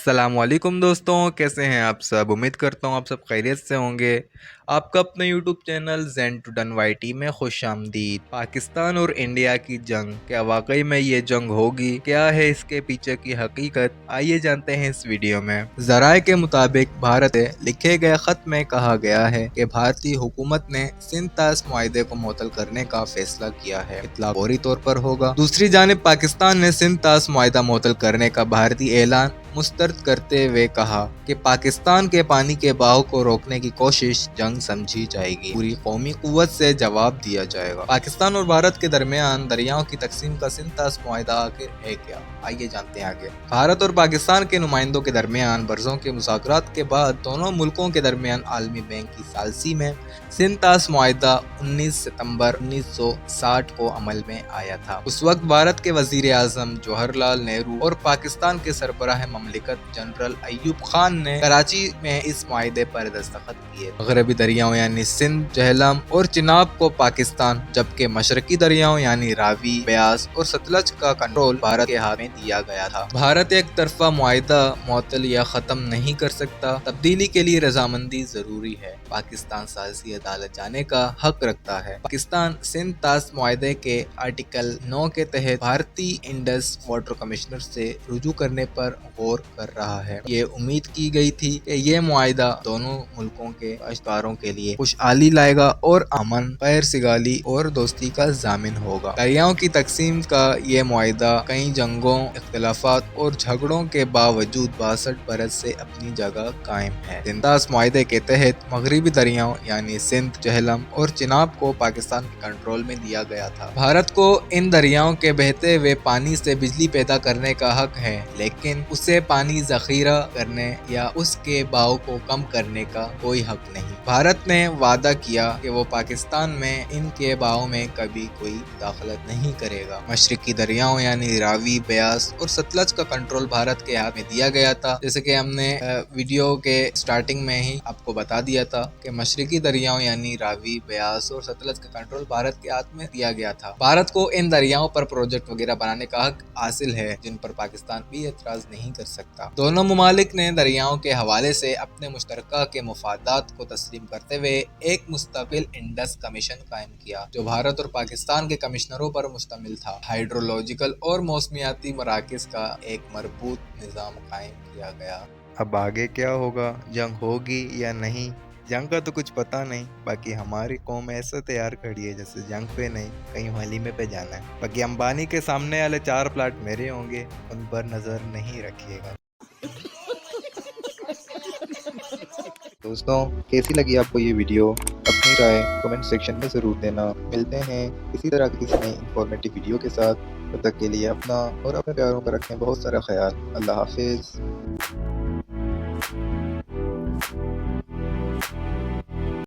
السلام علیکم دوستوں، کیسے ہیں آپ سب؟ امید کرتا ہوں آپ سب خیریت سے ہوں گے۔ آپ کا اپنے YouTube channel Zain two done Y T میں خوش آمدید۔ پاکستان اور انڈیا کی جنگ، کیا واقعی میں یہ جنگ ہوگی؟ کیا ہے اس کے پیچھے کی حقیقت؟ آئیے جانتے ہیں اس ویڈیو میں۔ ذرائع کے مطابق بھارت سے لکھے گئے خط میں کہا گیا ہے کہ بھارتی حکومت نے سندھ طاس معاہدے کو معطل کرنے کا فیصلہ کیا ہے۔ اطلاق فوری طور پر ہوگا۔ دوسری جانب پاکستان نے سندھ طاس معاہدہ معطل کرنے کا بھارتی اعلان مسترد کرتے ہوئے کہا کہ پاکستان کے پانی کے بہاؤ کو روکنے کی کوشش جنگ سمجھی جائے گی، پوری قومی قوت سے جواب دیا جائے گا۔ پاکستان اور بھارت کے درمیان دریاؤں کی تقسیم کا سندھ طاس معاہدہ آخر ہے کیا؟ آئیے جانتے ہیں آگے۔ بھارت اور پاکستان کے نمائندوں کے درمیان برسوں کے مذاکرات کے بعد دونوں ملکوں کے درمیان عالمی بینک کی ثالثی میں سندھ طاس معاہدہ 19 ستمبر 1960 کو عمل میں آیا تھا۔ اس وقت بھارت کے وزیر اعظم جواہر لال نہرو اور پاکستان کے سربراہ مملکت جنرل ایوب خان نے کراچی میں اس معاہدے پر دستخط کیے۔ مغربی دریاؤں یعنی سندھ، جہلم اور چناب کو پاکستان، جبکہ مشرقی دریاؤں یعنی راوی، بیاس اور ستلج کا کنٹرول بھارت کے ہاتھ میں دیا گیا تھا۔ بھارت ایک طرفہ معاہدہ معطل یا ختم نہیں کر سکتا۔ تبدیلی کے لیے رضامندی ضروری ہے۔ پاکستان ثالثی عدالت جانے کا حق رکھتا ہے۔ پاکستان سندھ طاس معاہدے کے آرٹیکل 9 کے تحت بھارتی انڈس واٹر کمشنر سے رجوع کرنے پر غور کر رہا ہے۔ یہ امید کی گئی تھی کہ یہ معاہدہ دونوں ملکوں کے کاشتکاروں کے لیے خوشحالی لائے گا اور امن، خیر سگالی اور دوستی کا ضامن ہوگا۔ دریاؤں کی تقسیم کا یہ معاہدہ کئی جنگوں، اختلافات اور جھگڑوں کے باوجود 62 برس سے اپنی جگہ قائم ہے۔ سندھ طاس معاہدے کے تحت مغربی دریاؤں یعنی سندھ، جہلم اور چناب کو پاکستان کے کنٹرول میں دیا گیا تھا۔ بھارت کو ان دریاؤں کے بہتے ہوئے پانی سے بجلی پیدا کرنے کا حق ہے، لیکن اسے پانی ذخیرہ کرنے یا اس کے بہاؤ کو کم کرنے کا کوئی حق نہیں۔ بھارت نے وعدہ کیا کہ وہ پاکستان میں ان کے بہاؤ میں کبھی کوئی مداخلت نہیں کرے گا۔ مشرقی دریاؤں یعنی راوی، بیاس اور ستلج کا کنٹرول بھارت کے ہاتھ میں دیا گیا تھا۔ جیسے کہ ہم نے ویڈیو کے سٹارٹنگ میں ہی آپ کو بتا دیا تھا کہ مشرقی دریاؤں یعنی راوی، بیاس اور ستلج کا کنٹرول بھارت کے ہاتھ میں دیا گیا تھا۔ بھارت کو ان دریاؤں پر پروجیکٹ وغیرہ بنانے کا حق حاصل ہے، جن پر پاکستان بھی اعتراض نہیں کر سکتا۔ دونوں ممالک نے دریاؤں کے حوالے سے اپنے مشترکہ کے مفادات کو تسلیم کرتے ہوئے ایک مستقل انڈس کمیشن قائم کیا، جو بھارت اور پاکستان کے کمشنروں پر مشتمل تھا۔ ہائیڈرولوجیکل اور موسمیاتی مراکز کا ایک مربوط نظام قائم کیا گیا۔ اب آگے کیا ہوگا؟ جنگ ہوگی یا نہیں؟ جنگ کا تو کچھ پتہ نہیں، باقی ہماری قوم ایسا تیار کھڑی ہے جیسے جنگ پہ نہیں، کہیں ولیمے پہ جانا ہے۔ باقی امبانی کے سامنے والے 4 پلاٹ میرے ہوں گے، ان پر نظر نہیں رکھیے گا۔ دوستوں، کیسی لگی آپ کو یہ ویڈیو؟ اپنی رائے کمنٹ سیکشن میں ضرور دینا۔ ملتے ہیں اسی طرح کی کسی نئی انفارمیٹیو ویڈیو کے ساتھ۔ تب تک کے لیے اپنا اور اپنے پیاروں کا رکھیں بہت سارا خیال۔ اللہ حافظ۔